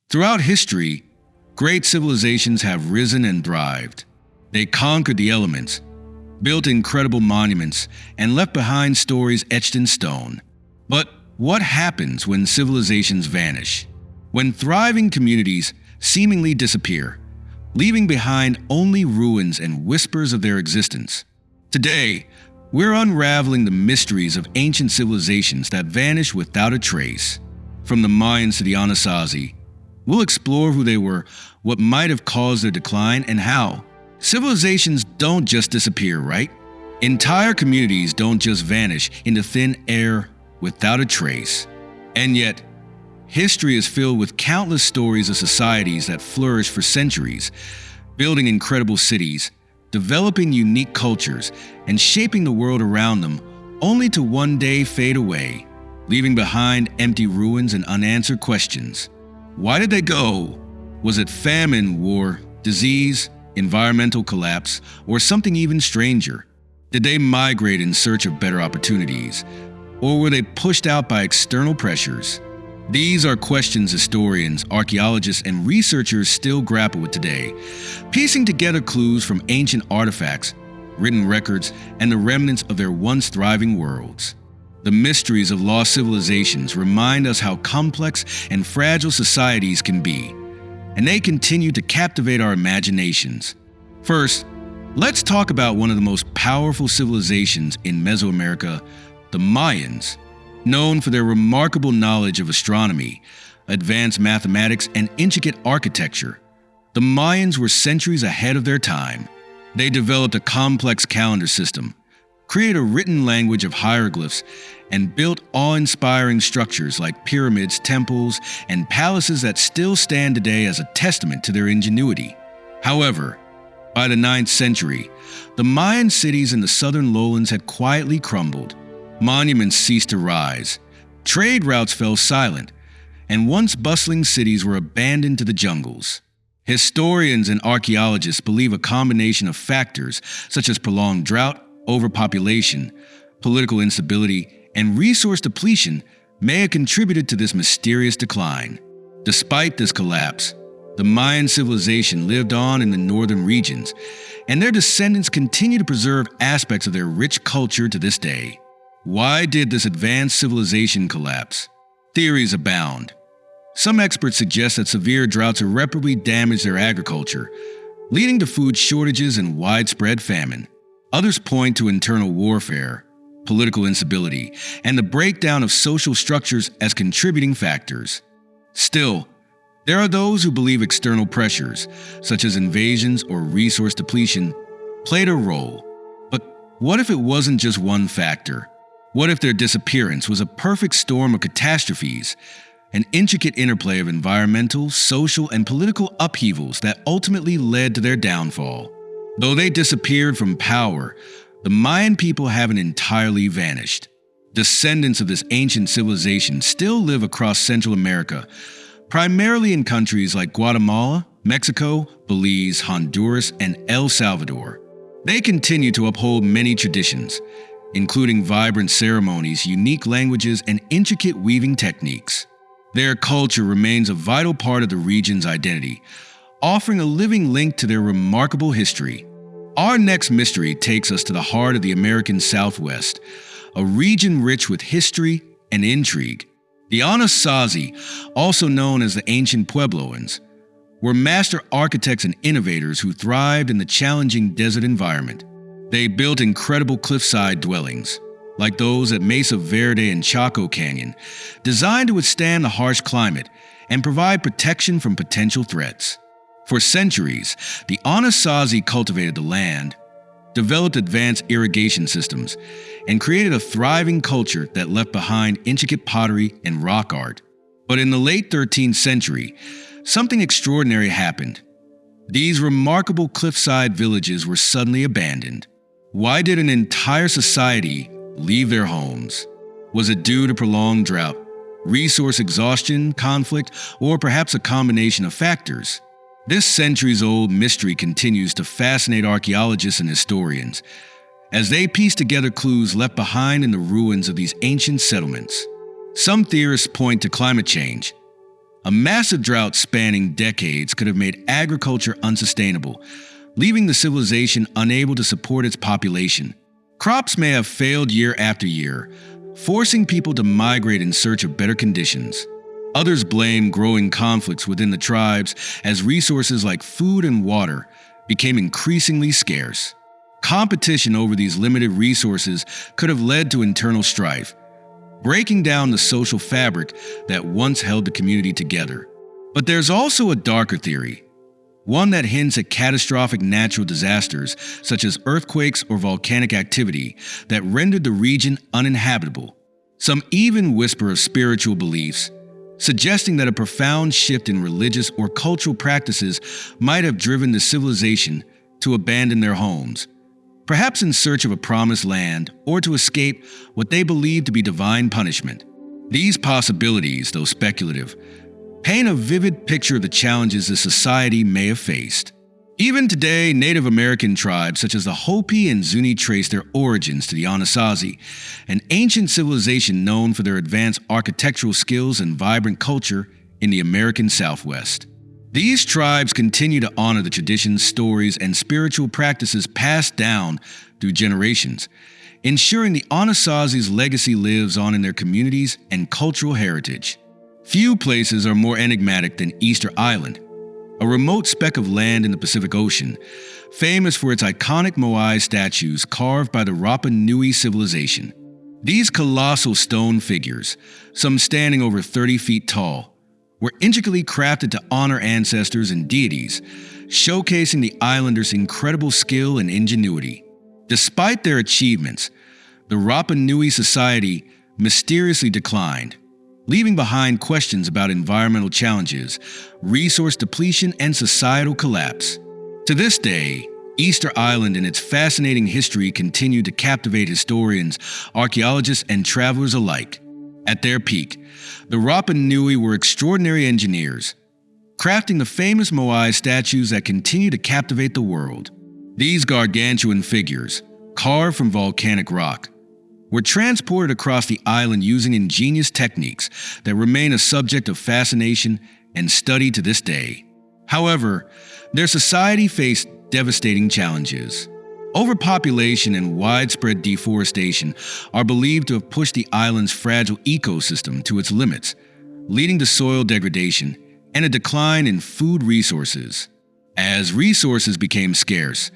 Throughout history, great civilizations have risen and thrived. They conquered the elements, built incredible monuments, and left behind stories etched in stone. But what happens when civilizations vanish? When thriving communities seemingly disappear, leaving behind only ruins and whispers of their existence? Today, we're unraveling the mysteries of ancient civilizations that vanish without a trace. From the Mayans to the Anasazi, we'll explore who they were, what might have caused their decline, and how. Civilizations don't just disappear, right? Entire communities don't just vanish into thin air without a trace. And yet, history is filled with countless stories of societies that flourished for centuries, building incredible cities, developing unique cultures, and shaping the world around them, only to one day fade away, leaving behind empty ruins and unanswered questions. Why did they go? Was it famine, war, disease, environmental collapse, or something even stranger? Did they migrate in search of better opportunities, or were they pushed out by external pressures? These are questions historians, archaeologists, and researchers still grapple with today, piecing together clues from ancient artifacts, written records, and the remnants of their once thriving worlds. The mysteries of lost civilizations remind us how complex and fragile societies can be, and they continue to captivate our imaginations. First, let's talk about one of the most powerful civilizations in Mesoamerica, the Mayans. Known for their remarkable knowledge of astronomy, advanced mathematics, and intricate architecture, the Mayans were centuries ahead of their time. They developed a complex calendar system, created a written language of hieroglyphs, and built awe-inspiring structures like pyramids, temples, and palaces that still stand today as a testament to their ingenuity. However, by the 9th century, the Mayan cities in the southern lowlands had quietly crumbled. Monuments ceased to rise, trade routes fell silent, and once bustling cities were abandoned to the jungles. Historians and archaeologists believe a combination of factors such as prolonged drought, overpopulation, political instability, and resource depletion may have contributed to this mysterious decline. Despite this collapse, the Mayan civilization lived on in the northern regions, and their descendants continue to preserve aspects of their rich culture to this day. Why did this advanced civilization collapse? Theories abound. Some experts suggest that severe droughts irreparably damaged their agriculture, leading to food shortages and widespread famine. Others point to internal warfare, political instability, and the breakdown of social structures as contributing factors. Still, there are those who believe external pressures, such as invasions or resource depletion, played a role. But what if it wasn't just one factor? What if their disappearance was a perfect storm of catastrophes, an intricate interplay of environmental, social, and political upheavals that ultimately led to their downfall? Though they disappeared from power, the Mayan people haven't entirely vanished. Descendants of this ancient civilization still live across Central America, primarily in countries like Guatemala, Mexico, Belize, Honduras, and El Salvador. They continue to uphold many traditions, including vibrant ceremonies, unique languages, and intricate weaving techniques. Their culture remains a vital part of the region's identity, offering a living link to their remarkable history. Our next mystery takes us to the heart of the American Southwest, a region rich with history and intrigue. The Anasazi, also known as the ancient Puebloans, were master architects and innovators who thrived in the challenging desert environment. They built incredible cliffside dwellings, like those at Mesa Verde and Chaco Canyon, designed to withstand the harsh climate and provide protection from potential threats. For centuries, the Anasazi cultivated the land, developed advanced irrigation systems, and created a thriving culture that left behind intricate pottery and rock art. But in the late 13th century, something extraordinary happened. These remarkable cliffside villages were suddenly abandoned. Why did an entire society leave their homes? Was it due to prolonged drought, resource exhaustion, conflict, or perhaps a combination of factors? This centuries-old mystery continues to fascinate archaeologists and historians as they piece together clues left behind in the ruins of these ancient settlements. Some theorists point to climate change, A massive drought spanning decades could have made agriculture unsustainable, leaving the civilization unable to support its population. Crops may have failed year after year, forcing people to migrate in search of better conditions. Others blame growing conflicts within the tribes as resources like food and water became increasingly scarce. Competition over these limited resources could have led to internal strife, breaking down the social fabric that once held the community together. But there's also a darker theory, one that hints at catastrophic natural disasters such as earthquakes or volcanic activity that rendered the region uninhabitable. Some even whisper of spiritual beliefs, suggesting that a profound shift in religious or cultural practices might have driven the civilization to abandon their homes, perhaps in search of a promised land or to escape what they believed to be divine punishment. These possibilities, though speculative, paint a vivid picture of the challenges the society may have faced. Even today, Native American tribes such as the Hopi and Zuni trace their origins to the Anasazi, an ancient civilization known for their advanced architectural skills and vibrant culture in the American Southwest. These tribes continue to honor the traditions, stories, and spiritual practices passed down through generations, ensuring the Anasazi's legacy lives on in their communities and cultural heritage. Few places are more enigmatic than Easter Island, a remote speck of land in the Pacific Ocean, famous for its iconic moai statues carved by the Rapanui civilization. These colossal stone figures, some standing over 30 feet tall, were intricately crafted to honor ancestors and deities, showcasing the islanders' incredible skill and ingenuity. Despite their achievements, the Rapanui society mysteriously declined, leaving behind questions about environmental challenges, resource depletion, and societal collapse. To this day, Easter Island and its fascinating history continue to captivate historians, archaeologists, and travelers alike. At their peak, the Rapanui were extraordinary engineers, crafting the famous moai statues that continue to captivate the world. These gargantuan figures, carved from volcanic rock, were transported across the island using ingenious techniques that remain a subject of fascination and study to this day. However, their society faced devastating challenges. Overpopulation and widespread deforestation are believed to have pushed the island's fragile ecosystem to its limits, leading to soil degradation and a decline in food resources. As resources became scarce,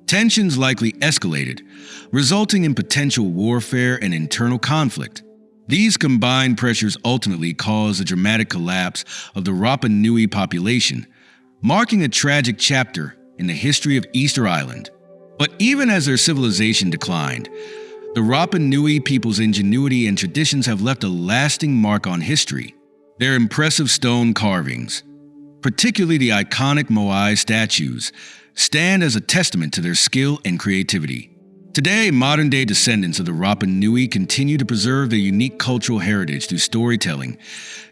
tensions likely escalated, resulting in potential warfare and internal conflict. These combined pressures ultimately caused the dramatic collapse of the Rapanui population, marking a tragic chapter in the history of Easter Island. But even as their civilization declined, the Rapanui people's ingenuity and traditions have left a lasting mark on history. Their impressive stone carvings, particularly the iconic moai statues, stand as a testament to their skill and creativity. Today, modern-day descendants of the Rapanui continue to preserve their unique cultural heritage through storytelling,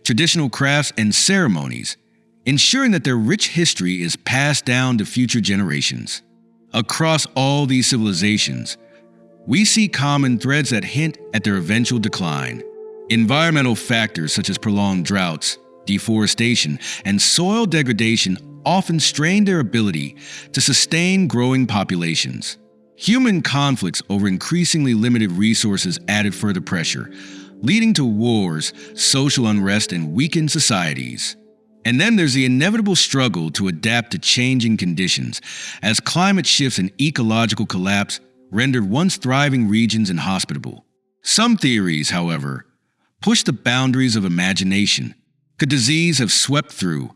traditional crafts, and ceremonies, ensuring that their rich history is passed down to future generations. Across all these civilizations, we see common threads that hint at their eventual decline. Environmental factors such as prolonged droughts, deforestation, and soil degradation often strain their ability to sustain growing populations. Human conflicts over increasingly limited resources added further pressure, leading to wars, social unrest, and weakened societies. And then there's the inevitable struggle to adapt to changing conditions, as climate shifts and ecological collapse rendered once thriving regions inhospitable. Some theories, however, push the boundaries of imagination. Could disease have swept through,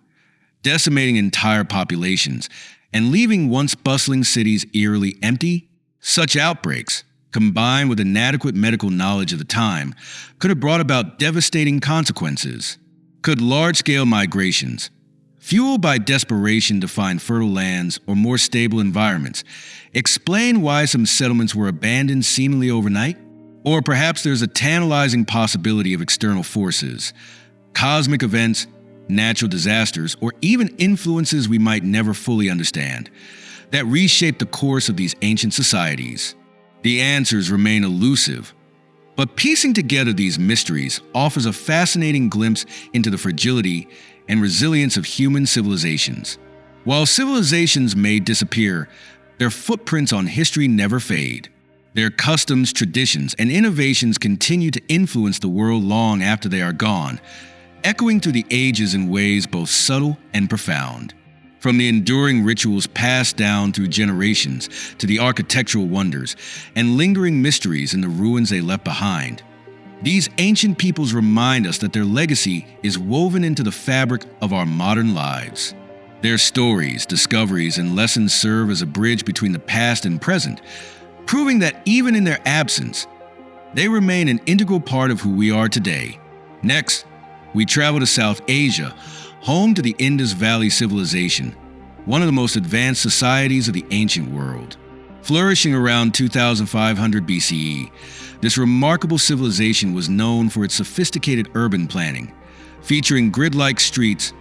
decimating entire populations and leaving once bustling cities eerily empty? Such outbreaks, combined with inadequate medical knowledge of the time, could have brought about devastating consequences. Could large-scale migrations, fueled by desperation to find fertile lands or more stable environments, explain why some settlements were abandoned seemingly overnight? Or perhaps there's a tantalizing possibility of external forces, cosmic events, natural disasters, or even influences we might never fully understand, that reshape the course of these ancient societies. The answers remain elusive, but piecing together these mysteries offers a fascinating glimpse into the fragility and resilience of human civilizations. While civilizations may disappear, their footprints on history never fade. Their customs, traditions, and innovations continue to influence the world long after they are gone, echoing through the ages in ways both subtle and profound. From the enduring rituals passed down through generations to the architectural wonders and lingering mysteries in the ruins they left behind, these ancient peoples remind us that their legacy is woven into the fabric of our modern lives. Their stories, discoveries, and lessons serve as a bridge between the past and present, proving that even in their absence, they remain an integral part of who we are today. Next, we travel to South Asia, home to the Indus Valley Civilization, one of the most advanced societies of the ancient world. Flourishing around 2500 BCE, this remarkable civilization was known for its sophisticated urban planning, featuring grid-like streets,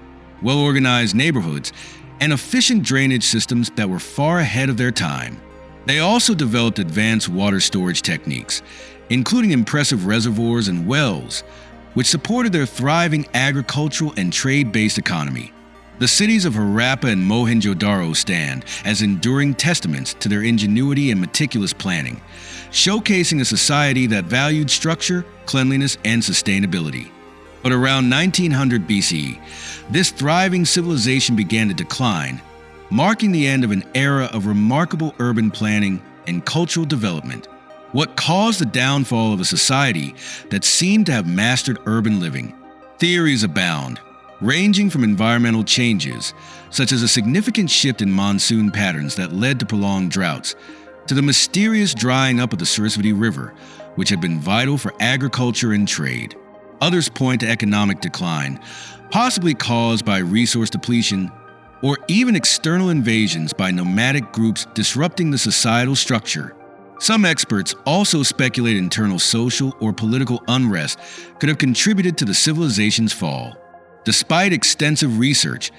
well-organized neighborhoods, and efficient drainage systems that were far ahead of their time. They also developed advanced water storage techniques, including impressive reservoirs and wells, which supported their thriving agricultural and trade-based economy. The cities of Harappa and Mohenjo-daro stand as enduring testaments to their ingenuity and meticulous planning, showcasing a society that valued structure, cleanliness, and sustainability. But around 1900 BCE, this thriving civilization began to decline, marking the end of an era of remarkable urban planning and cultural development. What caused the downfall of a society that seemed to have mastered urban living? Theories abound, ranging from environmental changes, such as a significant shift in monsoon patterns that led to prolonged droughts, to the mysterious drying up of the Sarasvati River, which had been vital for agriculture and trade. Others point to economic decline, possibly caused by resource depletion, or even external invasions by nomadic groups disrupting the societal structure. Some experts also speculate internal social or political unrest could have contributed to the civilization's fall. Despite extensive research,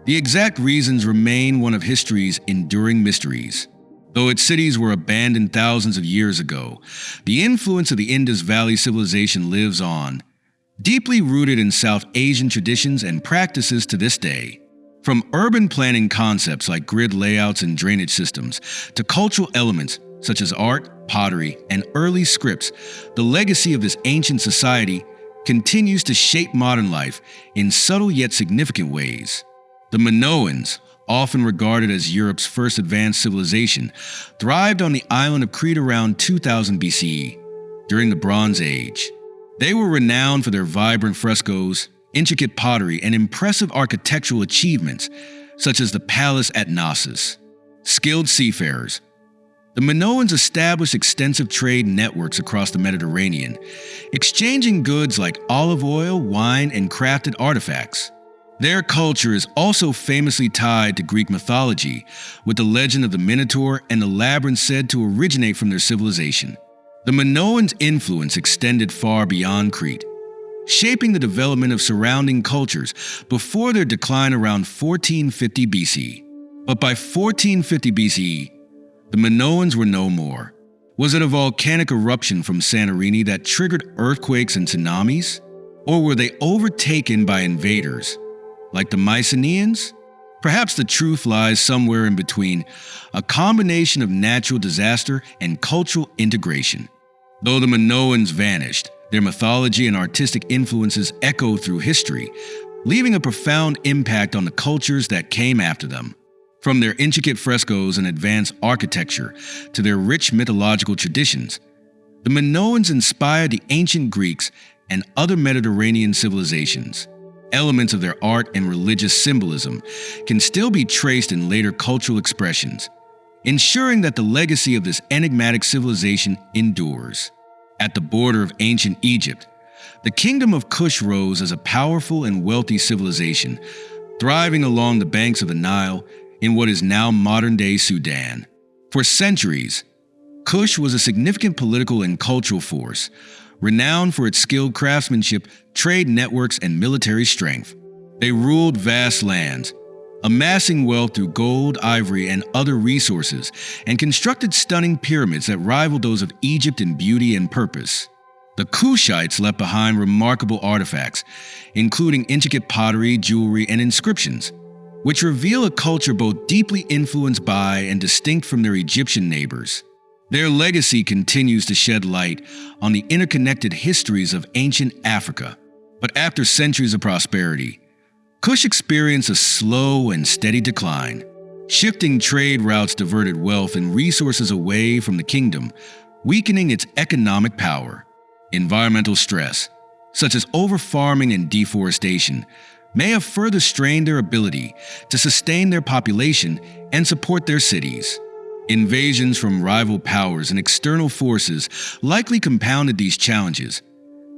the exact reasons remain one of history's enduring mysteries. Though its cities were abandoned thousands of years ago, the influence of the Indus Valley Civilization lives on, deeply rooted in South Asian traditions and practices to this day. From urban planning concepts like grid layouts and drainage systems to cultural elements such as art, pottery, and early scripts, the legacy of this ancient society continues to shape modern life in subtle yet significant ways. The Minoans, often regarded as Europe's first advanced civilization, thrived on the island of Crete around 2000 BCE, during the Bronze Age. They were renowned for their vibrant frescoes, intricate pottery, and impressive architectural achievements, such as the palace at Knossos. Skilled seafarers, the Minoans established extensive trade networks across the Mediterranean, exchanging goods like olive oil, wine, and crafted artifacts. Their culture is also famously tied to Greek mythology, with the legend of the Minotaur and the labyrinth said to originate from their civilization. The Minoans' influence extended far beyond Crete, shaping the development of surrounding cultures before their decline around 1450 BC. But by 1450 BCE, the Minoans were no more. Was it a volcanic eruption from Santorini that triggered earthquakes and tsunamis? Or were they overtaken by invaders, like the Mycenaeans? Perhaps the truth lies somewhere in between, a combination of natural disaster and cultural integration. Though the Minoans vanished, their mythology and artistic influences echo through history, leaving a profound impact on the cultures that came after them. From their intricate frescoes and advanced architecture to their rich mythological traditions, the Minoans inspired the ancient Greeks and other Mediterranean civilizations. Elements of their art and religious symbolism can still be traced in later cultural expressions, ensuring that the legacy of this enigmatic civilization endures. At the border of ancient Egypt, the Kingdom of Kush rose as a powerful and wealthy civilization, thriving along the banks of the Nile in what is now modern-day Sudan. For centuries, Kush was a significant political and cultural force, renowned for its skilled craftsmanship, trade networks, and military strength. They ruled vast lands, amassing wealth through gold, ivory, and other resources, and constructed stunning pyramids that rivaled those of Egypt in beauty and purpose. The Kushites left behind remarkable artifacts, including intricate pottery, jewelry, and inscriptions, which reveal a culture both deeply influenced by and distinct from their Egyptian neighbors. Their legacy continues to shed light on the interconnected histories of ancient Africa. But after centuries of prosperity, Kush experienced a slow and steady decline. Shifting trade routes diverted wealth and resources away from the kingdom, weakening its economic power. Environmental stress, such as overfarming and deforestation, may have further strained their ability to sustain their population and support their cities. Invasions from rival powers and external forces likely compounded these challenges,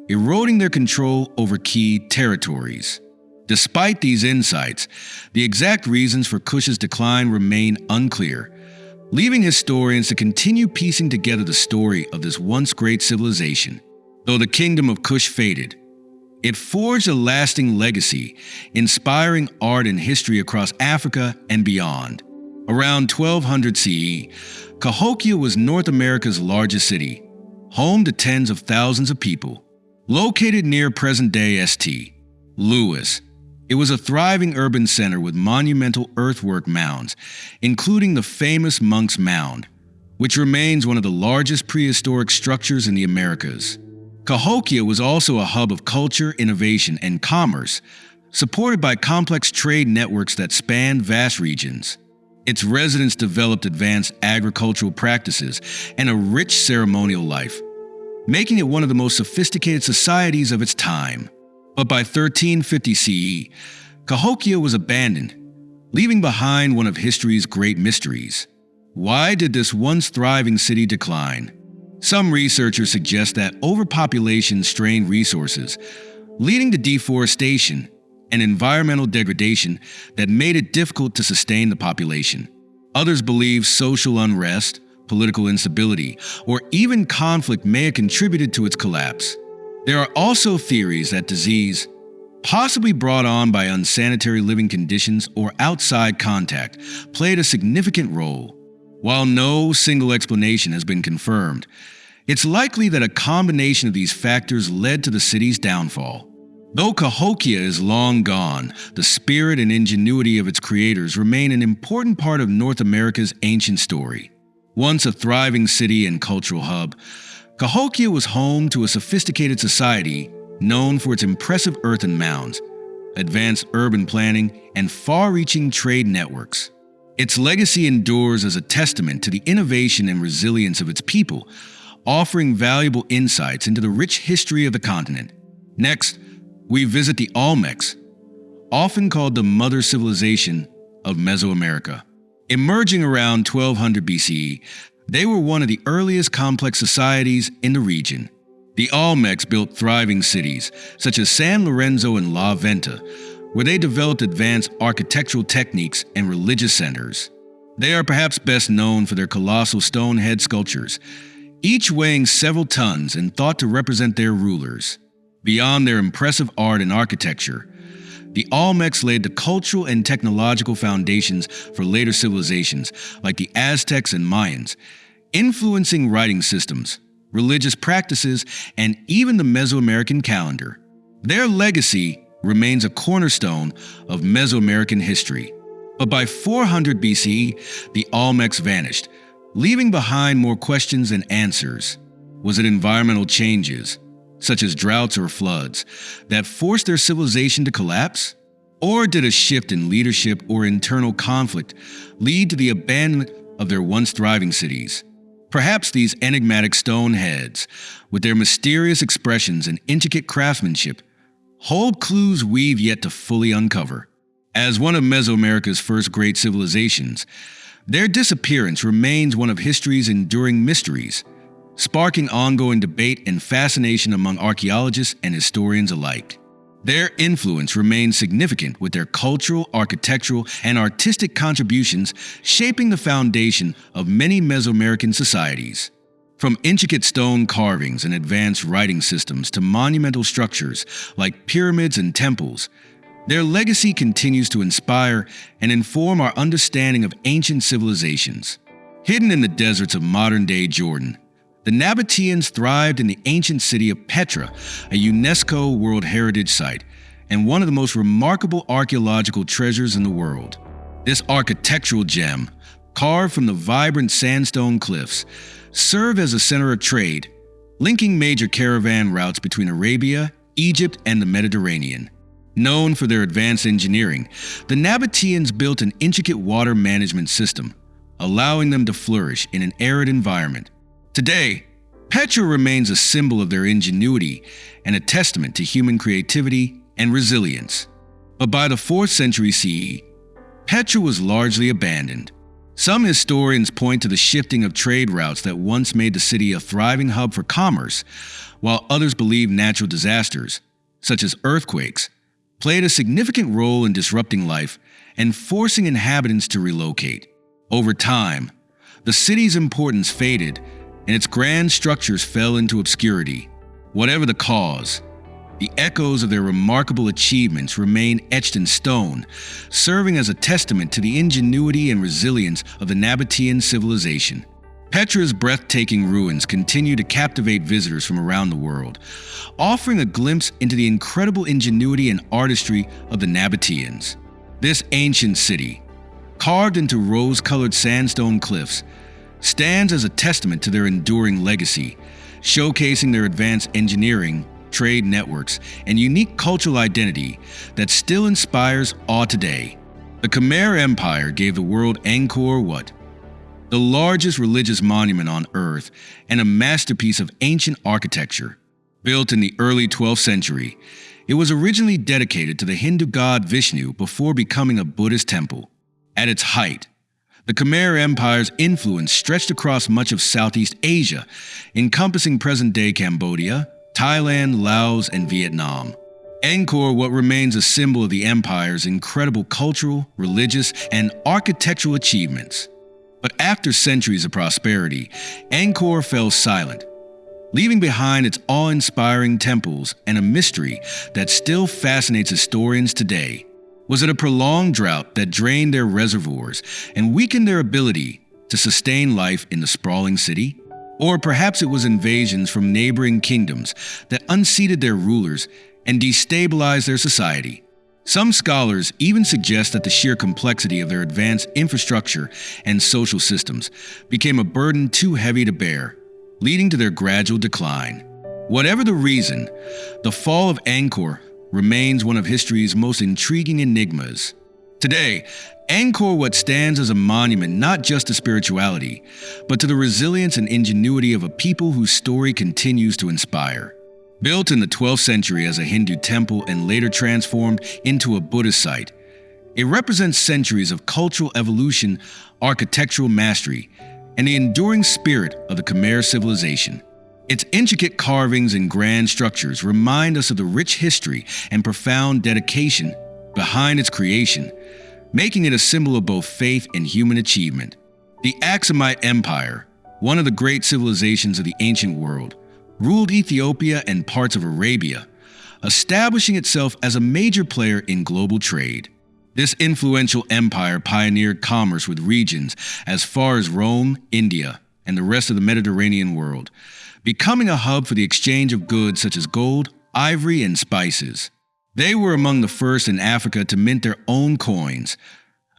eroding their control over key territories. Despite these insights, the exact reasons for Kush's decline remain unclear, leaving historians to continue piecing together the story of this once great civilization. Though the Kingdom of Kush faded, it forged a lasting legacy, inspiring art and history across Africa and beyond. Around 1200 CE, Cahokia was North America's largest city, home to tens of thousands of people. Located near present-day St. Louis, it was a thriving urban center with monumental earthwork mounds, including the famous Monk's Mound, which remains one of the largest prehistoric structures in the Americas. Cahokia was also a hub of culture, innovation, and commerce, supported by complex trade networks that spanned vast regions. Its residents developed advanced agricultural practices and a rich ceremonial life, making it one of the most sophisticated societies of its time. But by 1350 CE, Cahokia was abandoned, leaving behind one of history's great mysteries. Why did this once thriving city decline? Some researchers suggest that overpopulation strained resources, leading to deforestation and environmental degradation that made it difficult to sustain the population. Others believe social unrest, political instability, or even conflict may have contributed to its collapse. There are also theories that disease, possibly brought on by unsanitary living conditions or outside contact, played a significant role. While no single explanation has been confirmed, it's likely that a combination of these factors led to the city's downfall. Though Cahokia is long gone, the spirit and ingenuity of its creators remain an important part of North America's ancient story. Once a thriving city and cultural hub, Cahokia was home to a sophisticated society known for its impressive earthen mounds, advanced urban planning, and far-reaching trade networks. Its legacy endures as a testament to the innovation and resilience of its people, offering valuable insights into the rich history of the continent. Next, we visit the Olmecs, often called the mother civilization of Mesoamerica. Emerging around 1200 BCE, they were one of the earliest complex societies in the region. The Olmecs built thriving cities, such as San Lorenzo and La Venta, where they developed advanced architectural techniques and religious centers. They are perhaps best known for their colossal stone head sculptures, each weighing several tons and thought to represent their rulers. Beyond their impressive art and architecture, the Olmecs laid the cultural and technological foundations for later civilizations like the Aztecs and Mayans, influencing writing systems, religious practices, and even the Mesoamerican calendar. Their legacy remains a cornerstone of Mesoamerican history. But by 400 BC, the Olmecs vanished, leaving behind more questions than answers. Was it environmental changes, such as droughts or floods, that forced their civilization to collapse? Or did a shift in leadership or internal conflict lead to the abandonment of their once thriving cities? Perhaps these enigmatic stone heads, with their mysterious expressions and intricate craftsmanship, hold clues we've yet to fully uncover. As one of Mesoamerica's first great civilizations, their disappearance remains one of history's enduring mysteries, sparking ongoing debate and fascination among archaeologists and historians alike. Their influence remains significant, with their cultural, architectural, and artistic contributions shaping the foundation of many Mesoamerican societies. From intricate stone carvings and advanced writing systems to monumental structures like pyramids and temples, their legacy continues to inspire and inform our understanding of ancient civilizations. Hidden in the deserts of modern-day Jordan, The Nabataeans thrived in the ancient city of Petra, a UNESCO World Heritage Site, and one of the most remarkable archaeological treasures in the world. This architectural gem, carved from the vibrant sandstone cliffs, served as a center of trade, linking major caravan routes between Arabia, Egypt, and the Mediterranean. Known for their advanced engineering, the Nabataeans built an intricate water management system, allowing them to flourish in an arid environment. Today, Petra remains a symbol of their ingenuity and a testament to human creativity and resilience. But by the 4th century CE, Petra was largely abandoned. Some historians point to the shifting of trade routes that once made the city a thriving hub for commerce, while others believe natural disasters, such as earthquakes, played a significant role in disrupting life and forcing inhabitants to relocate. Over time, the city's importance faded and its grand structures fell into obscurity. Whatever the cause, the echoes of their remarkable achievements remain etched in stone, serving as a testament to the ingenuity and resilience of the Nabataean civilization. Petra's breathtaking ruins continue to captivate visitors from around the world, offering a glimpse into the incredible ingenuity and artistry of the Nabataeans. This ancient city, carved into rose-colored sandstone cliffs, stands as a testament to their enduring legacy, showcasing their advanced engineering, trade networks, and unique cultural identity that still inspires awe today. The Khmer Empire gave the world Angkor Wat, the largest religious monument on Earth and a masterpiece of ancient architecture. Built in the early 12th century, it was originally dedicated to the Hindu god Vishnu before becoming a Buddhist temple. At its height, the Khmer Empire's influence stretched across much of Southeast Asia, encompassing present-day Cambodia, Thailand, Laos, and Vietnam. Angkor Wat remains a symbol of the empire's incredible cultural, religious, and architectural achievements. But after centuries of prosperity, Angkor fell silent, leaving behind its awe-inspiring temples and a mystery that still fascinates historians today. Was it a prolonged drought that drained their reservoirs and weakened their ability to sustain life in the sprawling city? Or perhaps it was invasions from neighboring kingdoms that unseated their rulers and destabilized their society. Some scholars even suggest that the sheer complexity of their advanced infrastructure and social systems became a burden too heavy to bear, leading to their gradual decline. Whatever the reason, the fall of Angkor remains one of history's most intriguing enigmas. Today, Angkor Wat stands as a monument not just to spirituality, but to the resilience and ingenuity of a people whose story continues to inspire. Built in the 12th century as a Hindu temple and later transformed into a Buddhist site, it represents centuries of cultural evolution, architectural mastery, and the enduring spirit of the Khmer civilization. Its intricate carvings and grand structures remind us of the rich history and profound dedication behind its creation, making it a symbol of both faith and human achievement. The Axumite Empire, one of the great civilizations of the ancient world, ruled Ethiopia and parts of Arabia, establishing itself as a major player in global trade. This influential empire pioneered commerce with regions as far as Rome, India, and the rest of the Mediterranean world, becoming a hub for the exchange of goods such as gold, ivory, and spices. They were among the first in Africa to mint their own coins,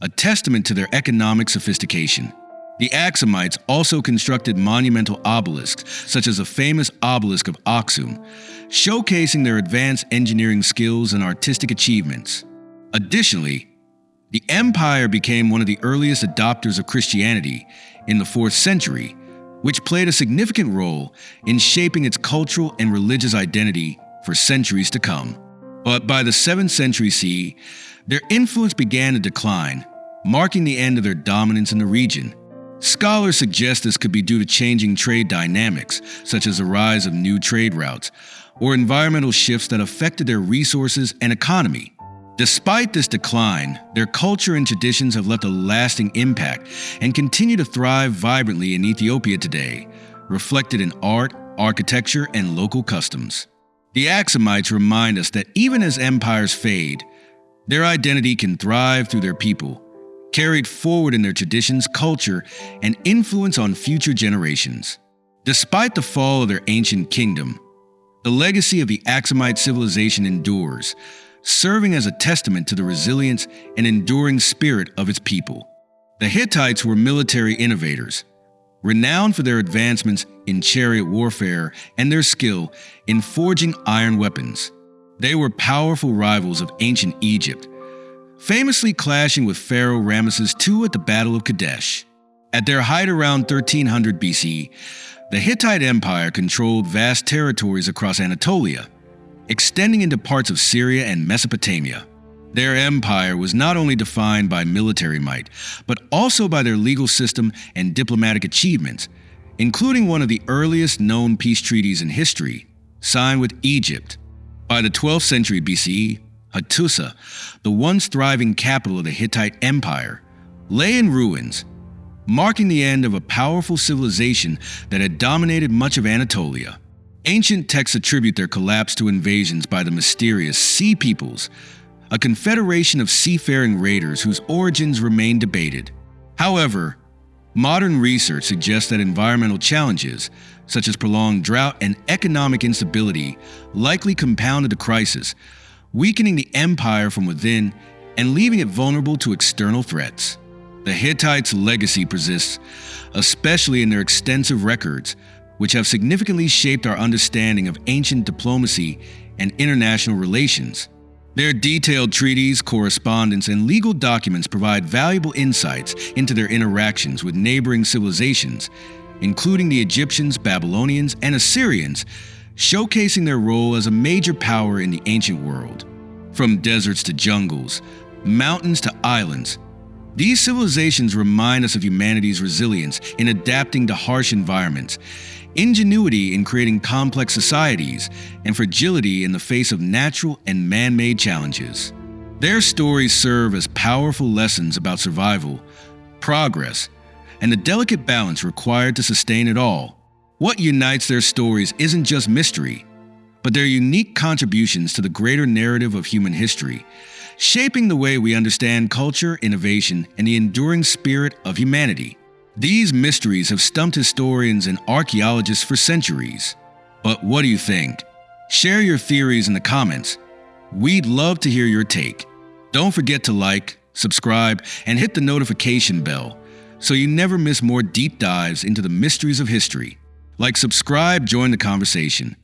a testament to their economic sophistication. The Axumites also constructed monumental obelisks, such as the famous obelisk of Axum, showcasing their advanced engineering skills and artistic achievements. Additionally, the empire became one of the earliest adopters of Christianity in the 4th century, which played a significant role in shaping its cultural and religious identity for centuries to come. But by the 7th century CE, their influence began to decline, marking the end of their dominance in the region. Scholars suggest this could be due to changing trade dynamics, such as the rise of new trade routes, or environmental shifts that affected their resources and economy. Despite this decline, their culture and traditions have left a lasting impact and continue to thrive vibrantly in Ethiopia today, reflected in art, architecture, and local customs. The Axumites remind us that even as empires fade, their identity can thrive through their people, carried forward in their traditions, culture, and influence on future generations. Despite the fall of their ancient kingdom, the legacy of the Axumite civilization endures, serving as a testament to the resilience and enduring spirit of its people. The Hittites were military innovators, renowned for their advancements in chariot warfare and their skill in forging iron weapons. They were powerful rivals of ancient Egypt, famously clashing with Pharaoh Ramesses II at the Battle of Kadesh. At their height around 1300 BC, the Hittite Empire controlled vast territories across Anatolia, extending into parts of Syria and Mesopotamia. Their empire was not only defined by military might, but also by their legal system and diplomatic achievements, including one of the earliest known peace treaties in history, signed with Egypt. By the 12th century BCE, Hattusa, the once thriving capital of the Hittite Empire, lay in ruins, marking the end of a powerful civilization that had dominated much of Anatolia. Ancient texts attribute their collapse to invasions by the mysterious Sea Peoples, a confederation of seafaring raiders whose origins remain debated. However, modern research suggests that environmental challenges, such as prolonged drought and economic instability, likely compounded the crisis, weakening the empire from within and leaving it vulnerable to external threats. The Hittites' legacy persists, especially in their extensive records, which have significantly shaped our understanding of ancient diplomacy and international relations. Their detailed treaties, correspondence, and legal documents provide valuable insights into their interactions with neighboring civilizations, including the Egyptians, Babylonians, and Assyrians, showcasing their role as a major power in the ancient world. From deserts to jungles, mountains to islands, these civilizations remind us of humanity's resilience in adapting to harsh environments, ingenuity in creating complex societies, and fragility in the face of natural and man-made challenges. Their stories serve as powerful lessons about survival, progress, and the delicate balance required to sustain it all. What unites their stories isn't just mystery, but their unique contributions to the greater narrative of human history, shaping the way we understand culture, innovation, and the enduring spirit of humanity. These mysteries have stumped historians and archaeologists for centuries. But what do you think? Share your theories in the comments. We'd love to hear your take. Don't forget to like, subscribe, and hit the notification bell so you never miss more deep dives into the mysteries of history. Like, subscribe, join the conversation.